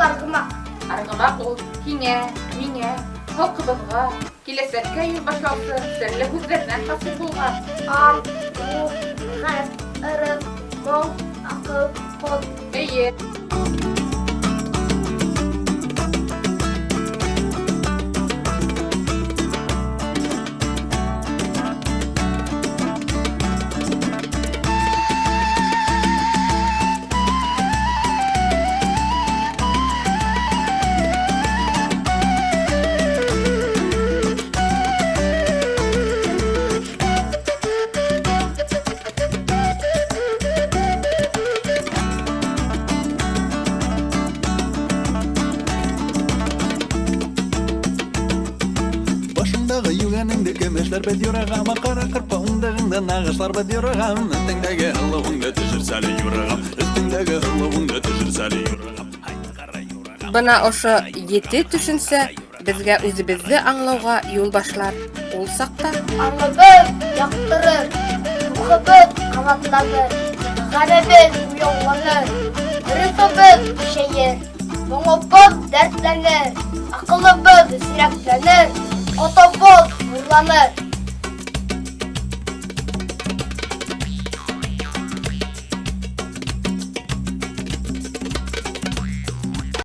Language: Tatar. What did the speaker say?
арғымақ. Арғымақ ул һиңә, миңә, халҡыбыҙға, киләсәккә юл башлаусы серле һүҙҙәрҙән хасил булған. Ан, ух, ғәр, ырыҡ, моң, аҡыл, ҡот. Эйе. Başındağı yüğeninde kemeşler bediyorağam, Qara qırpağındağında nağışlar bediyorağam, Üstündəgi hıllıvında düşürsəli yurağam, Üstündəgi hıllıvında düşürsəli yurağam. Бына ошо 7 төшенсә безгә үзебезне аңлауга юл башлар. Ул сакта Аңыбыҙ яҡтырыр, рухыбыҙ ҡабатланыр, ғәмебеҙ уяуланыр, рухыбыҙ көсәйер, моңобоҙ дәртләнер, аҡылыбыҙ зирәкләнер, ҡотобоҙ нурланыр.